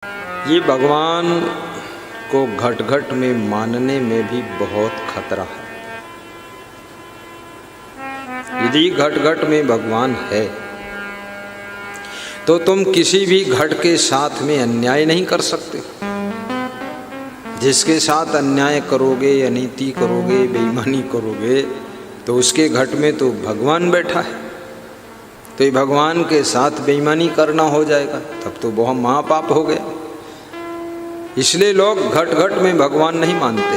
ये भगवान को घट घट में मानने में भी बहुत खतरा है। यदि घट घट में भगवान है तो तुम किसी भी घट के साथ में अन्याय नहीं कर सकते। जिसके साथ अन्याय करोगे, अनीति करोगे, बेईमानी करोगे तो उसके घट में तो भगवान बैठा है। तो ये भगवान के साथ बेईमानी करना हो जाएगा तब तो बहुत महापाप हो गया। इसलिए लोग घट घट में भगवान नहीं मानते,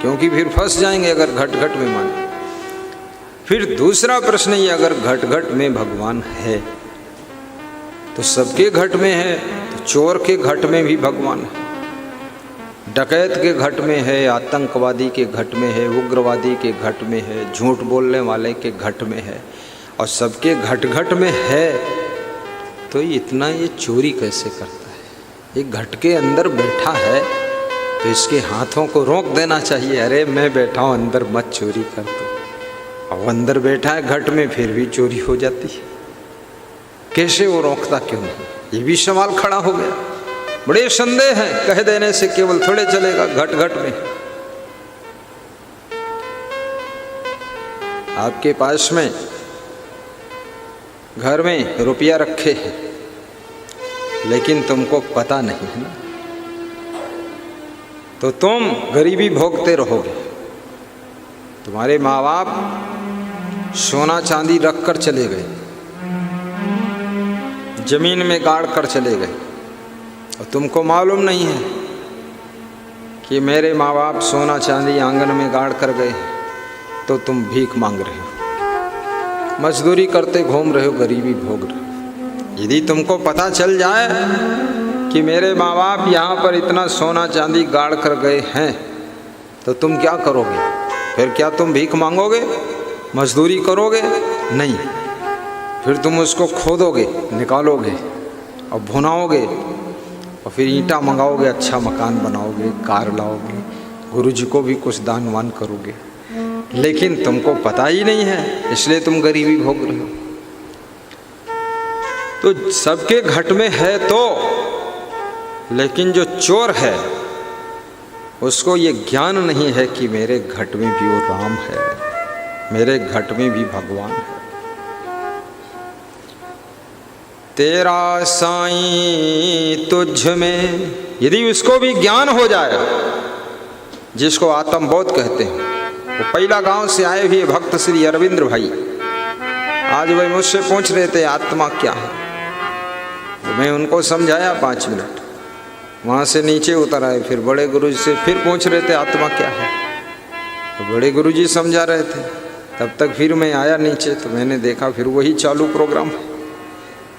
क्योंकि फिर फंस जाएंगे अगर घट घट में माने। फिर दूसरा प्रश्न ये, अगर घट घट में भगवान है तो सबके घट में है, तो चोर के घट में भी भगवान है, डकैत के घट में है, आतंकवादी के घट में है, उग्रवादी के घट में है, झूठ बोलने वाले के घट में है, और सबके घट घट में है। तो इतना ये चोरी कैसे करता है? ये घट के अंदर बैठा है तो इसके हाथों को रोक देना चाहिए। अरे मैं बैठा हूँ अंदर, मत चोरी कर दो। अब अंदर बैठा है घट में, फिर भी चोरी हो जाती है। कैसे वो रोकता क्यों नहीं? ये भी सवाल खड़ा हो गया। बड़े संदेह हैं, कह देने से केवल थोड़े चलेगा। घट घट में आपके पास में घर में रुपया रखे हैं, लेकिन तुमको पता नहीं है ना, तो तुम गरीबी भोगते रहोगे। तुम्हारे माँ बाप सोना चांदी रख कर चले गए, जमीन में गाड़ कर चले गए, और तुमको मालूम नहीं है कि मेरे माँ बाप सोना चांदी आंगन में गाड़ कर गए, तो तुम भीख मांग रहे हो, मजदूरी करते घूम रहे हो, गरीबी भोग रहे हो। यदि तुमको पता चल जाए कि मेरे माँ बाप यहाँ पर इतना सोना चांदी गाड़ कर गए हैं, तो तुम क्या करोगे? फिर क्या तुम भीख मांगोगे, मजदूरी करोगे? नहीं, फिर तुम उसको खोदोगे, निकालोगे और भुनाओगे, और फिर ईंटा मंगाओगे, अच्छा मकान बनाओगे, कार लाओगे, गुरुजी को भी कुछ दान वान करोगे। लेकिन तुमको पता ही नहीं है, इसलिए तुम गरीबी भोग रहे हो। तो सबके घट में है तो, लेकिन जो चोर है उसको ये ज्ञान नहीं है कि मेरे घट में भी वो राम है, मेरे घट में भी भगवान है। तेरा साईं तुझ में, यदि उसको भी ज्ञान हो जाए, जिसको आत्मबोध कहते हैं। वो पहला गांव से आए हुए भक्त श्री अरविंद भाई आज वही मुझसे पूछ रहे थे आत्मा क्या है। तो मैं उनको समझाया 5 मिनट, वहाँ से नीचे उतर आए, फिर बड़े गुरुजी से फिर पूछ रहे थे आत्मा क्या है। तो बड़े गुरुजी समझा रहे थे, तब तक फिर मैं आया नीचे, तो मैंने देखा फिर वही चालू प्रोग्राम है।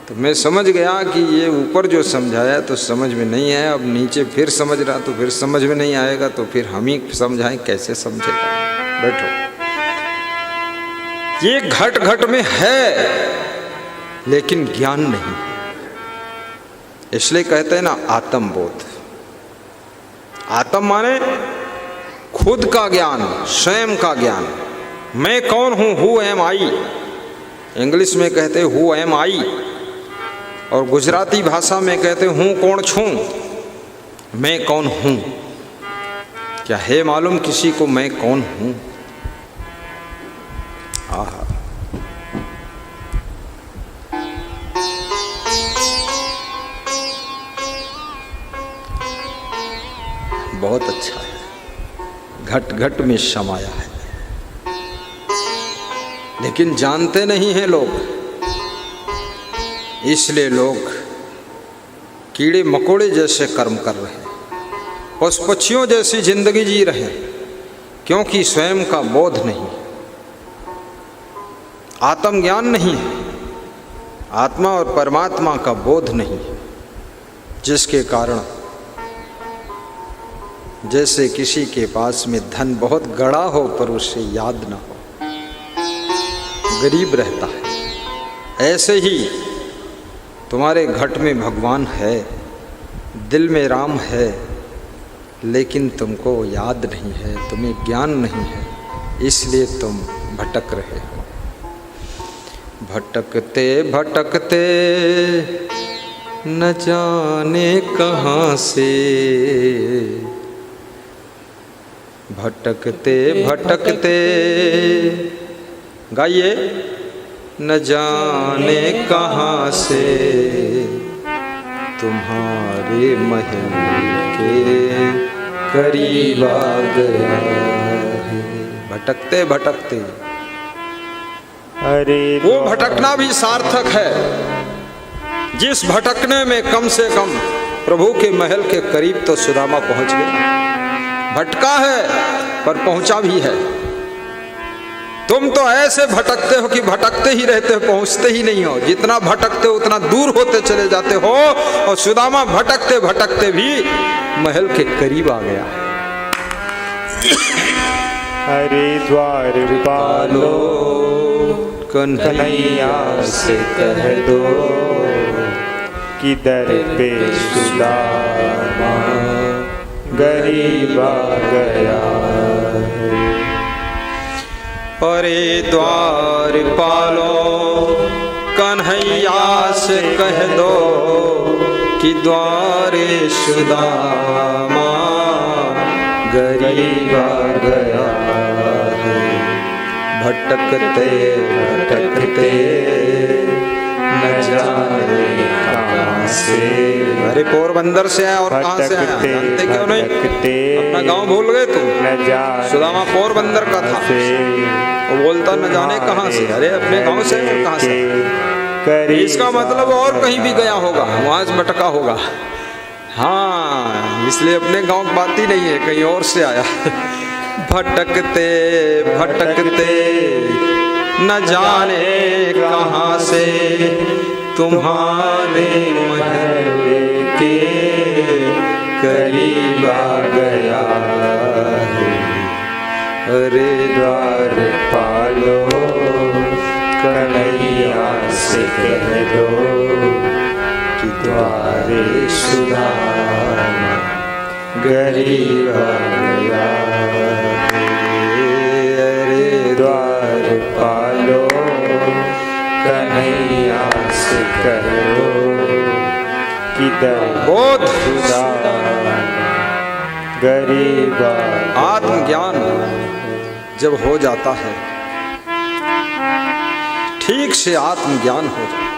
तो मैं समझ गया कि ये ऊपर जो समझाया तो समझ में नहीं है, अब नीचे फिर समझ रहा तो फिर समझ में नहीं आएगा, तो फिर हम ही समझाएं, कैसे समझेगा? बैठो। ये घट घट में है लेकिन ज्ञान नहीं, इसलिए कहते हैं ना आत्मबोध। आत्म माने खुद का ज्ञान, स्वयं का ज्ञान। मैं कौन हूं, हु एम आई, इंग्लिश में कहते हु एम आई, और गुजराती भाषा में कहते हूँ कौन छूं, मैं कौन हूँ। क्या है मालूम किसी को मैं कौन हूँ? आहा, बहुत अच्छा है, घट घट में समाया है, लेकिन जानते नहीं हैं लोग। इसलिए लोग कीड़े मकोड़े जैसे कर्म कर रहे हैं, पशु पक्षियों जैसी जिंदगी जी रहे हैं, क्योंकि स्वयं का बोध नहीं, आत्मज्ञान नहीं है, आत्मा और परमात्मा का बोध नहीं, जिसके कारण जैसे किसी के पास में धन बहुत गड़ा हो पर उसे याद ना हो, गरीब रहता है। ऐसे ही तुम्हारे घट में भगवान है, दिल में राम है, लेकिन तुमको याद नहीं है, तुम्हें ज्ञान नहीं है, इसलिए तुम भटक रहे हो। भटकते भटकते न जाने कहाँ से भटकते भटकते, गाइए, न जाने कहाँ से तुम्हारे महल के करीब आ गया है। भटकते भटकते, अरे वो भटकना भी सार्थक है जिस भटकने में कम से कम प्रभु के महल के करीब तो सुदामा पहुंच गया। भटका है पर पहुंचा भी है। तुम तो ऐसे भटकते हो कि भटकते ही रहते हो, पहुंचते ही नहीं हो। जितना भटकते हो उतना दूर होते चले जाते हो। और सुदामा भटकते भटकते भी महल के करीब आ गया। अरे द्वार पालो कन्हैया से कह दो कि दर पे सुदामा गरीब आ गया। अरे द्वार पालो कन्हैया से कह दो कि द्वारे सुदामा गरीब आ गया है। भटकते भटकते न जाने कहाँ से। अरे पोरबंदर से आया और कहाँ से आया जानते क्यों नहीं? अपना गांव भूल गए तुम। सुदामा पोरबंदर का था। वो बोलता न जाने कहाँ से। अरे अपने गांव से और कहाँ से? इसका मतलब और कहीं भी गया होगा, वहां से भटका होगा। हाँ, इसलिए अपने गांव की बात ही नहीं है, कहीं और से आया। भटकते भटकते न जाने कहाँ से तुम्हारे महल के करीब आ गया है। अरे द्वार पालो कन्हैया से कह दो कि द्वारे सुदामा गरीब आ गया है। अरे द्वार पालो कन्हैया से कह दो कि बोध सुदामा गरीब। आत्मज्ञान जब हो जाता है, ठीक से आत्मज्ञान हो जाए,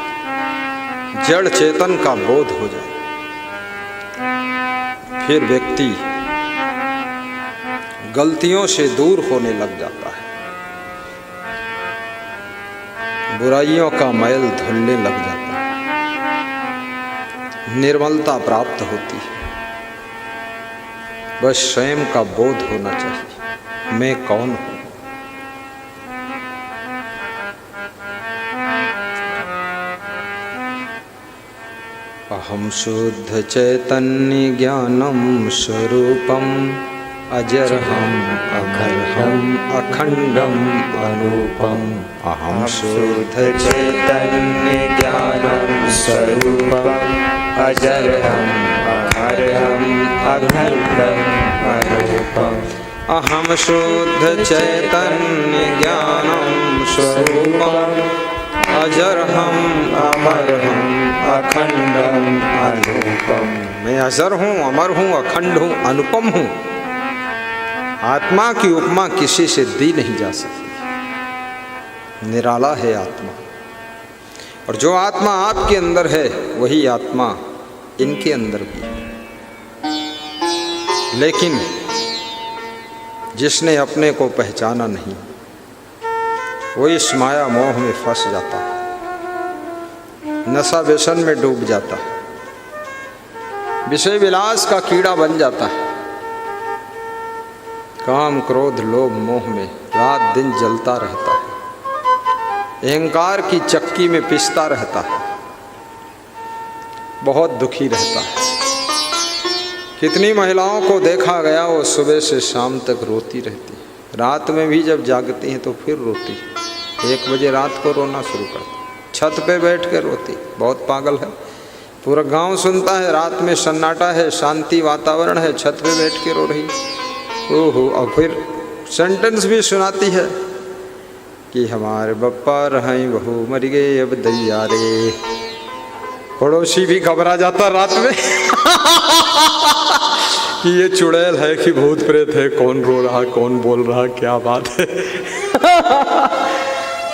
जड़ चेतन का बोध हो जाए, फिर व्यक्ति गलतियों से दूर होने लग जाता है, बुराइयों का मैल धुलने लग जाता है, निर्मलता प्राप्त होती है। बस स्वयं का बोध होना चाहिए, मैं कौन हूं। अहम शुद्ध चैतन्य ज्ञानम स्वरूपम अजरहम अखंडम अखंडम अनूपम। अहम शुद्ध चैतन्य ज्ञानम स्वरूपम अजरहम अखंडम अखंडम अनूपम। अहम शुद्ध चैतन्य ज्ञानम स्वरूपम अजरहम अमरहम अखंडम अनुपम। मैं अजर हूँ, अमर हूँ, अखंड हूँ, अनुपम हूँ। आत्मा की उपमा किसी से दी नहीं जा सकती। निराला है आत्मा, और जो आत्मा आपके अंदर है वही आत्मा इनके अंदर भी है। लेकिन जिसने अपने को पहचाना नहीं, वो इस माया मोह में फंस जाता है, नशा व्यसन में डूब जाता है, विषय विलास का कीड़ा बन जाता है, काम क्रोध लोभ मोह में रात दिन जलता रहता है, अहंकार की चक्की में पिसता रहता है, बहुत दुखी रहता है। कितनी महिलाओं को देखा गया, वो सुबह से शाम तक रोती रहती है, रात में भी जब जागती हैं तो फिर रोती है, 1 बजे रात को रोना शुरू करती, छत पे बैठ के रोती, बहुत पागल है। पूरा गांव सुनता है, रात में सन्नाटा है, शांति वातावरण है, छत पे बैठ के रो रही। ओहो, और फिर सेंटेंस भी सुनाती है कि हमारे बप्पा रहें बहू मर गए अब दैया रे। पड़ोसी भी घबरा जाता रात में कि ये चुड़ैल है कि भूत प्रेत है, कौन रो रहा, कौन बोल रहा, क्या बात है।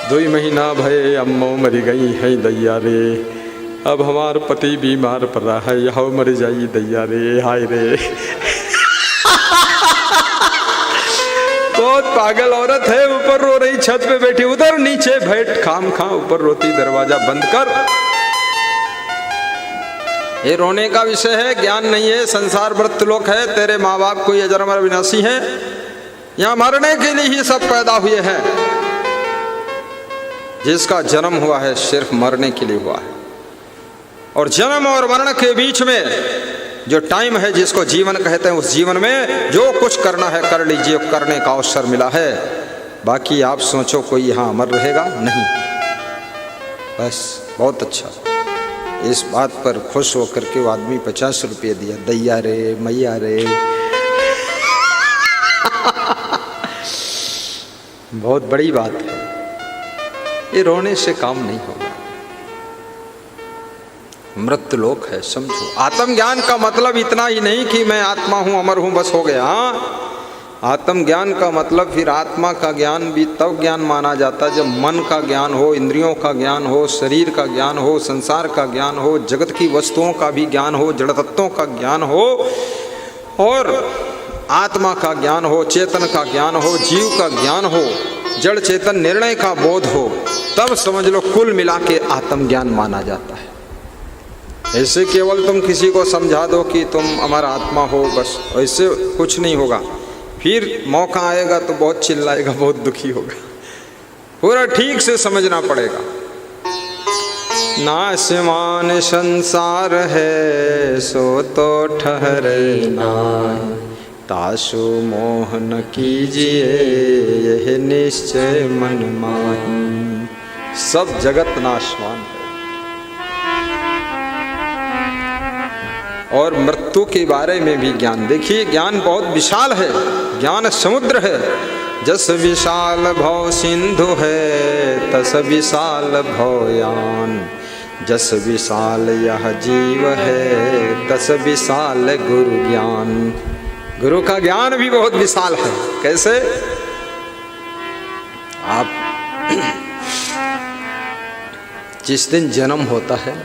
2 महीना भये अम्मो मरी गई है दैया रे, अब हमार पति बीमार पड़ रहा है, यह मर जाई दैया रे, हाय रे। बहुत पागल औरत है, ऊपर रो रही, छत पे बैठी, उधर नीचे बैठ खाम खा ऊपर रोती, दरवाजा बंद कर। ये रोने का विषय है, ज्ञान नहीं है, संसार मृत्युलोक है, तेरे माँ बाप कोई अजर अमर विनाशी है, यहाँ मरने के लिए ही सब पैदा हुए हैं। जिसका जन्म हुआ है सिर्फ मरने के लिए हुआ है, और जन्म और मरण के बीच में जो टाइम है जिसको जीवन कहते हैं, उस जीवन में जो कुछ करना है कर लीजिए, करने का अवसर मिला है। बाकी आप सोचो कोई यहाँ अमर रहेगा नहीं, बस बहुत अच्छा। इस बात पर खुश होकर के वो आदमी 50 रुपये दिया, दैया रे मैया रे। बहुत बड़ी बात है, ये रोने से काम नहीं होगा। मृत्युलोक है, समझो। आत्मज्ञान का मतलब इतना ही नहीं कि मैं आत्मा हूं, अमर हूं, बस हो गया। हाँ, आत्मज्ञान का मतलब फिर आत्मा का ज्ञान भी तब ज्ञान माना जाता जब मन का ज्ञान हो, इंद्रियों का ज्ञान हो, शरीर का ज्ञान हो, संसार का ज्ञान हो, जगत की वस्तुओं का भी ज्ञान हो, जड़ तत्वों का ज्ञान हो, और आत्मा का ज्ञान हो, चेतन का ज्ञान हो, जीव का ज्ञान हो, जड़ चेतन निर्णय का बोध हो, तब समझ लो कुल मिला के आत्मज्ञान माना जाता है। ऐसे केवल तुम किसी को समझा दो कि तुम अमर आत्मा हो, बस ऐसे कुछ नहीं होगा। फिर मौका आएगा तो बहुत चिल्लाएगा, बहुत दुखी होगा। पूरा ठीक से समझना पड़ेगा। नाशवान संसार है सो तो ठहरे नाय, तासु मोह न कीजिए यह निश्चय मन माही। सब जगत नाशवान है, और मृत्यु के बारे में भी ज्ञान। देखिए ज्ञान बहुत विशाल है, ज्ञान समुद्र है। जस विशाल भव सिंधु है तस विशाल भवयान, जस विशाल यह जीव है तस विशाल गुरु ज्ञान। गुरु का ज्ञान भी बहुत विशाल है। कैसे? आप जिस दिन जन्म होता है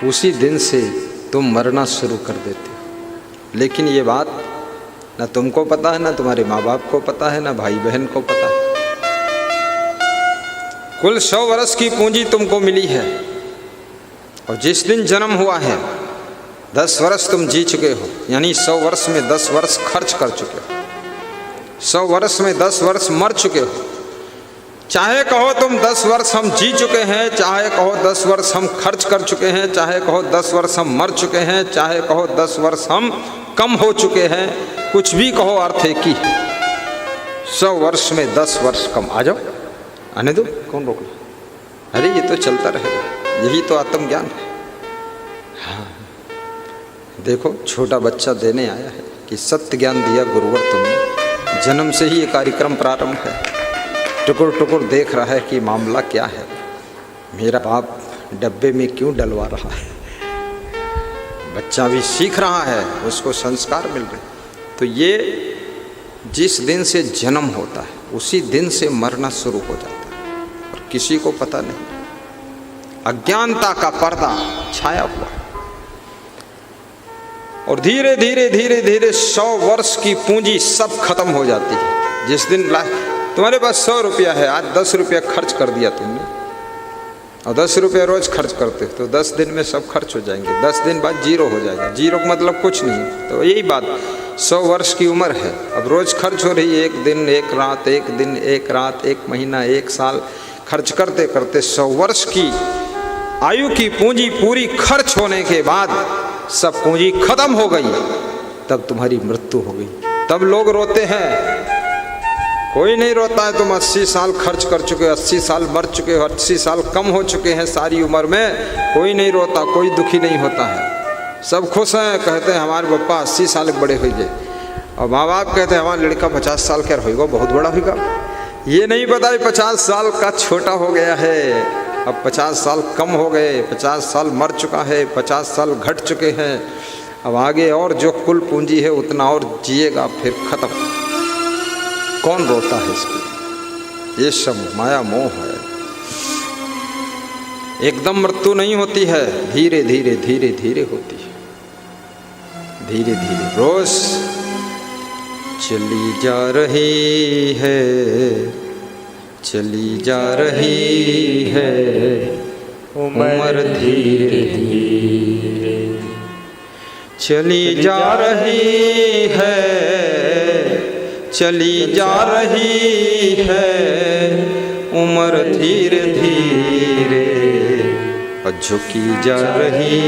उसी दिन से तुम मरना शुरू कर देते हो, लेकिन ये बात ना तुमको पता है, ना तुम्हारे माँ बाप को पता है, ना भाई बहन को पता है। कुल 100 वर्ष की पूंजी तुमको मिली है, और जिस दिन जन्म हुआ है 10 वर्ष तुम जी चुके हो, यानी 100 वर्ष में 10 वर्ष खर्च कर चुके हो, 100 वर्ष में 10 वर्ष मर चुके हो। चाहे कहो तुम 10 वर्ष हम जी चुके हैं, चाहे कहो 10 वर्ष हम खर्च कर चुके हैं, चाहे कहो 10 वर्ष हम मर चुके हैं, चाहे कहो 10 वर्ष हम कम हो चुके हैं, कुछ भी कहो, अर्थ एक ही। 100 वर्ष में 10 वर्ष कम। आ जाओ, आने दो, कौन रोक रहा? अरे ये तो चलता रहेगा, यही तो आत्मज्ञान है। हाँ देखो, छोटा बच्चा देने आया है कि सत्य ज्ञान दिया गुरुवर तुमने। जन्म से ही ये कार्यक्रम प्रारंभ है। टुकुर टुकुर देख रहा है कि मामला क्या है, मेरा बाप डब्बे में क्यों डलवा रहा है। बच्चा भी सीख रहा है, उसको संस्कार मिल रहे। तो ये जिस दिन से जन्म होता है उसी दिन से मरना शुरू हो जाता है, और किसी को पता नहीं। अज्ञानता का पर्दा छाया हुआ, और धीरे धीरे धीरे धीरे 100 वर्ष की पूंजी सब खत्म हो जाती है। जिस दिन तुम्हारे पास 100 रुपया है, आज 10 रुपया खर्च कर दिया तुमने, और 10 रुपया रोज खर्च करते हो तो 10 दिन में सब खर्च हो जाएंगे। 10 दिन बाद 0 हो जाएगा। 0 का मतलब कुछ नहीं। तो यही बात, 100 वर्ष की उम्र है, अब रोज खर्च हो रही है, एक दिन एक रात, एक दिन एक रात, एक महीना, एक साल, खर्च करते करते 100 वर्ष की आयु की पूंजी पूरी खर्च होने के बाद सब पूंजी खत्म हो गई, तब तुम्हारी मृत्यु हो गई। तब लोग रोते हैं। कोई नहीं रोता है। तुम 80 साल खर्च कर चुके हो, 80 साल मर चुके हो, 80 साल कम हो चुके हैं सारी उम्र में, कोई नहीं रोता, कोई दुखी नहीं होता है। सब खुश हैं, कहते हैं हमारे पापा 80 साल बड़े हो गए, और माँ बाप कहते हैं हमारा लड़का 50 साल का होगा, बहुत बड़ा होगा। ये नहीं पता 50 साल का छोटा हो गया है, अब 50 साल कम हो गए, 50 साल मर चुका है, 50 साल घट चुके हैं, अब आगे और जो कुल पूंजी है उतना और जिएगा, फिर खत्म। कौन रोता है इसको? ये सब माया मोह है। एकदम मृत्यु नहीं होती है, धीरे धीरे धीरे धीरे होती है, धीरे धीरे। रोज चली जा रही है, चली जा रही है उम्र धीरे धीरे, चली जा रही है, चली जा रही है उम्र धीरे धीरे, झुकी जा रही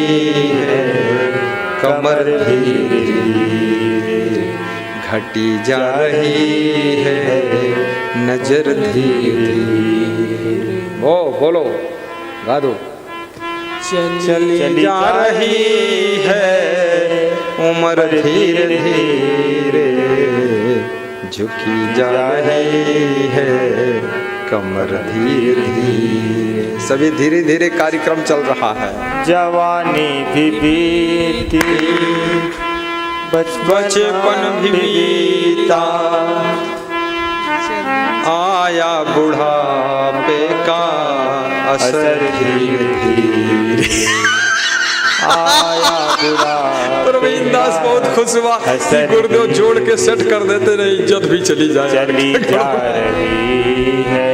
है कमर धीरे धीरे, घटी जा रही है नजर धीरे धीरे। ओ बोलो, गा दो। चली जा रही है उम्र धीरे धीरे, झुकी जा रही है कमर धीरे धीरे। सभी धीरे धीरे कार्यक्रम चल रहा है। जवानी भी बीती, बचपन भी बीता, आया बुढ़ापे का असर धीरे धीरे, आया बुढ़ापे प्रवीण दास बहुत खुश हुआ कि गुरुदेव जोड़ के सेट कर देते, नहीं इज्जत भी चली जाए। चली जा रही है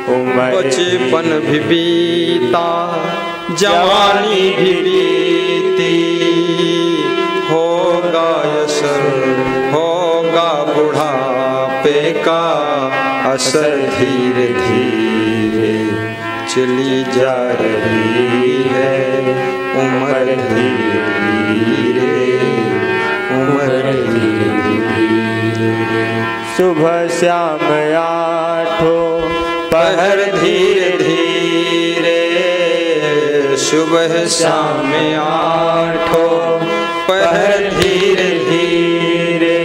उम्र, बचपन भी बीता, जवानी भी बीती, होगा असर, होगा बुढ़ापे का असर धीरे धीरे, चली जा रही है उम्र धीरे धीरे, उम्र धीरे धीरे। सुबह शाम आठों पहर धीरे धीरे, सुबह शाम आठों पहर धीरे धीरे,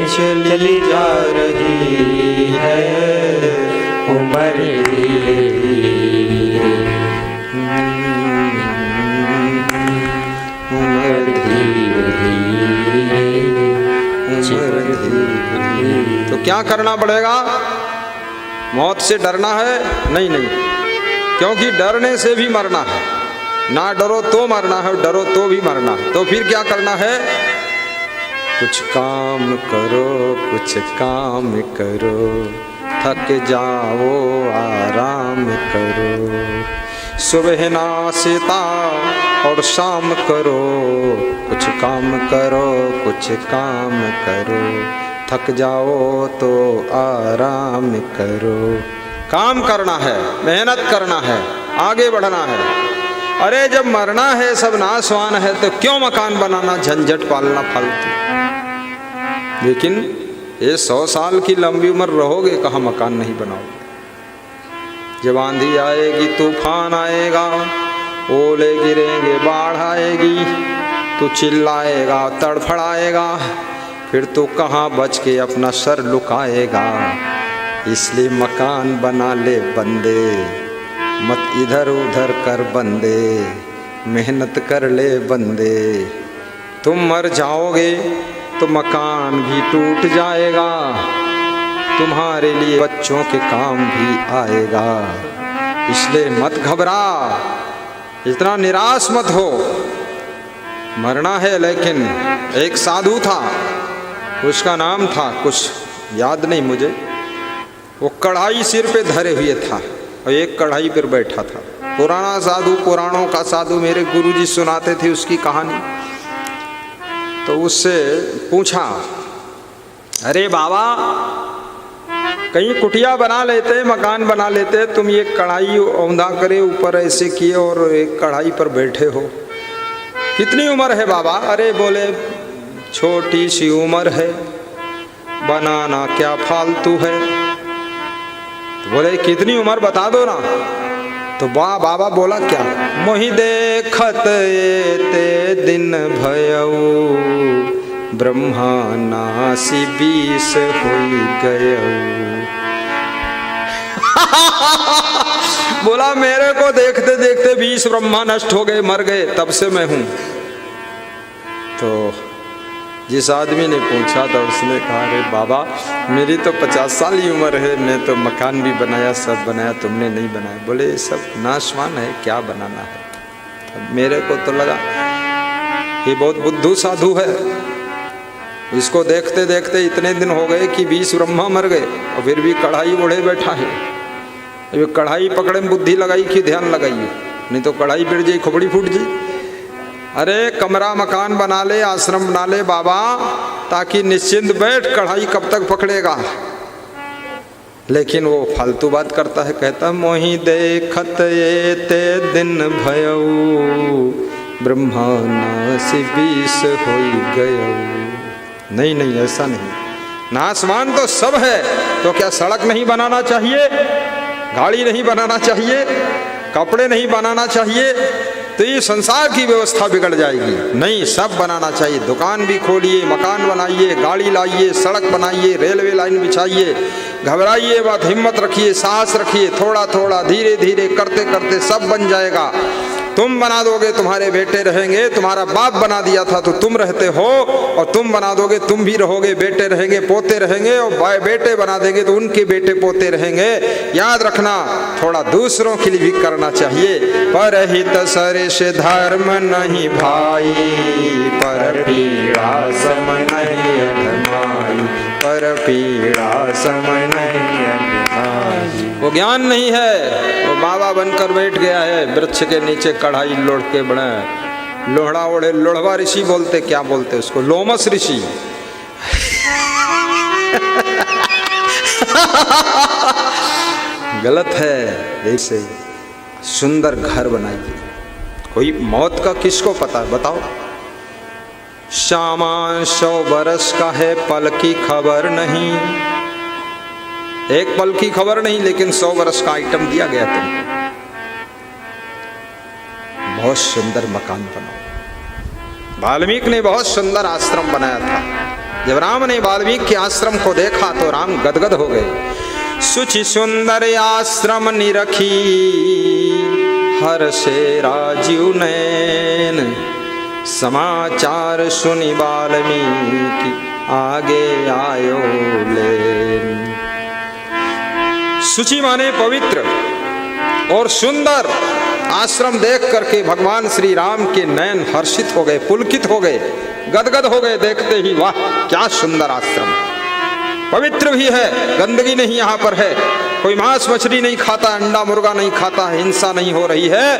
चली जा रही है उम्र धीरे धीरे, उम्र धीरे धीरे, उम्र धीरे। तो क्या करना पड़ेगा? मौत से डरना है? नहीं नहीं, क्योंकि डरने से भी मरना है। ना डरो तो मरना है, डरो तो भी मरना है। तो फिर क्या करना है? कुछ काम करो, कुछ काम करो, थक जाओ आराम करो, सुबह नाश्ता और शाम करो, कुछ काम करो, कुछ काम करो, थक जाओ तो आराम करो। काम करना है, मेहनत करना है, आगे बढ़ना है। अरे जब मरना है, सब नाशवान है, तो क्यों मकान बनाना, झंझट पालना फालतू। लेकिन ये 100 साल की लंबी उम्र रहोगे, कहाँ मकान नहीं बनाओगे। जब आंधी आएगी, तूफान आएगा, ओले गिरेंगे, बाढ़ आएगी, तो चिल्लाएगा, तड़फड़ाएगा, फिर तो कहाँ बच के अपना सर लुकाएगा। इसलिए मकान बना ले बंदे, मत इधर उधर कर बंदे, मेहनत कर ले बंदे। तुम मर जाओगे तो मकान भी टूट जाएगा, तुम्हारे लिए बच्चों के काम भी आएगा। इसलिए मत घबरा, इतना निराश मत हो। मरना है, लेकिन एक साधु था, उसका नाम था कुछ याद नहीं मुझे, वो कढ़ाई सिर पे धरे हुए था और एक कढ़ाई पर बैठा था। पुराना साधु, पुराणों का साधु, मेरे गुरुजी सुनाते थे उसकी कहानी। तो उससे पूछा, अरे बाबा, कहीं कुटिया बना लेते, मकान बना लेते, तुम ये कढ़ाई औंधा करे ऊपर ऐसे किए और एक कढ़ाई पर बैठे हो, कितनी उम्र है बाबा? अरे बोले, छोटी सी उम्र है, बनाना क्या फालतू है। तो बोले, कितनी उम्र बता दो ना। तो बाबा बोला, क्या? मोहि देखत ते दिन भयऊ, ब्रह्मा नासी 20 होई गयऊ। बोला मेरे को देखते देखते 20 ब्रह्मा नष्ट हो गए, मर गए, तब से मैं हूं। तो जिस आदमी ने पूछा था उसने कहा, अरे बाबा मेरी तो 50 साल ही उम्र है, मैं तो मकान भी बनाया, सब बनाया, तुमने नहीं बनाया। बोले ये सब नाशवान है, क्या बनाना है। अब मेरे को तो लगा ये बहुत बुद्धू साधु है, इसको देखते देखते इतने दिन हो गए कि 20 ब्रह्मा मर गए और फिर भी कढ़ाई ओढ़े बैठा है। ये कढ़ाई पकड़े में बुद्धि लगाई कि ध्यान लगाइए, नहीं तो कढ़ाई गिर जाए, खोपड़ी फूट जाए। अरे कमरा मकान बना ले, आश्रम बना ले बाबा, ताकि निश्चिंत बैठ, कढ़ाई कब तक पकड़ेगा। लेकिन वो फालतू बात करता है, कहता मोहि देखत ये ते दिन भयऊ ब्रह्मा नासि 20 होई गयऊ। नहीं नहीं, ऐसा नहीं, नासमान तो सब है, तो क्या सड़क नहीं बनाना चाहिए, गाड़ी नहीं बनाना चाहिए, कपड़े नहीं बनाना चाहिए, तो ये संसार की व्यवस्था बिगड़ जाएगी। नहीं, सब बनाना चाहिए, दुकान भी खोलिए, मकान बनाइए, गाड़ी लाइए, सड़क बनाइए, रेलवे लाइन बिछाइए, घबराइए मत, हिम्मत रखिए, साहस रखिए, थोड़ा थोड़ा धीरे धीरे करते करते सब बन जाएगा। तुम बना दोगे तुम्हारे बेटे रहेंगे, तुम्हारा बाप बना दिया था तो तुम रहते हो, और तुम बना दोगे तुम भी रहोगे, बेटे रहेंगे, पोते रहेंगे, और बेटे बना देंगे तो उनके बेटे पोते रहेंगे। याद रखना, थोड़ा दूसरों के लिए भी करना चाहिए। परहित सरिष धर्म नहीं भाई, पर पीड़ा सम नहीं अधमाई, पर पीड़ा सम नहीं अधमाई। वो ज्ञान नहीं है, वो बाबा बनकर बैठ गया है वृक्ष के नीचे, कढ़ाई लोढ़ के बड़े लोहड़ा ओढ़े। लोढ़वा ऋषि बोलते, क्या बोलते उसको, लोमस ऋषि। गलत है। ऐसे सुंदर घर बनाइए, कोई मौत का किसको पता है बताओ। शामा 100 बरस का है, पल की खबर नहीं, एक पल की खबर नहीं, लेकिन 100 बरस का आइटम दिया गया तुमको। बहुत सुंदर मकान बनाओ। वाल्मीकि ने बहुत सुंदर आश्रम बनाया था। जब राम ने वाल्मीकि के आश्रम को देखा तो राम गदगद हो गए। सुचि सुंदर आश्रम निरखी, हर से राजीव नैन, समाचार सुनि वाल्मीकि आगे आयो लेन। सुचि माने पवित्र और सुंदर आश्रम देख करके भगवान श्री राम के नयन हर्षित हो गए, पुलकित हो गए, गदगद हो गए देखते ही। वाह क्या सुंदर आश्रम, पवित्र भी है, गंदगी नहीं यहाँ पर है, कोई मांस मछली नहीं खाता, अंडा मुर्गा नहीं खाता, हिंसा नहीं हो रही है,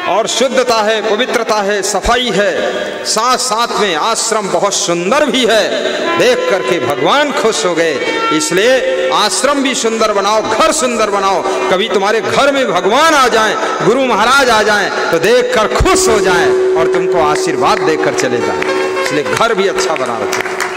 और शुद्धता है, पवित्रता है, सफाई है, साथ साथ में आश्रम बहुत सुंदर भी है। देख करके भगवान खुश हो गए। इसलिए आश्रम भी सुंदर बनाओ, घर सुंदर बनाओ। कभी तुम्हारे घर में भगवान आ जाएं, गुरु महाराज आ जाएं, तो देखकर खुश हो जाएं और तुमको आशीर्वाद देकर चले जाएं। इसलिए घर भी अच्छा बना रखो।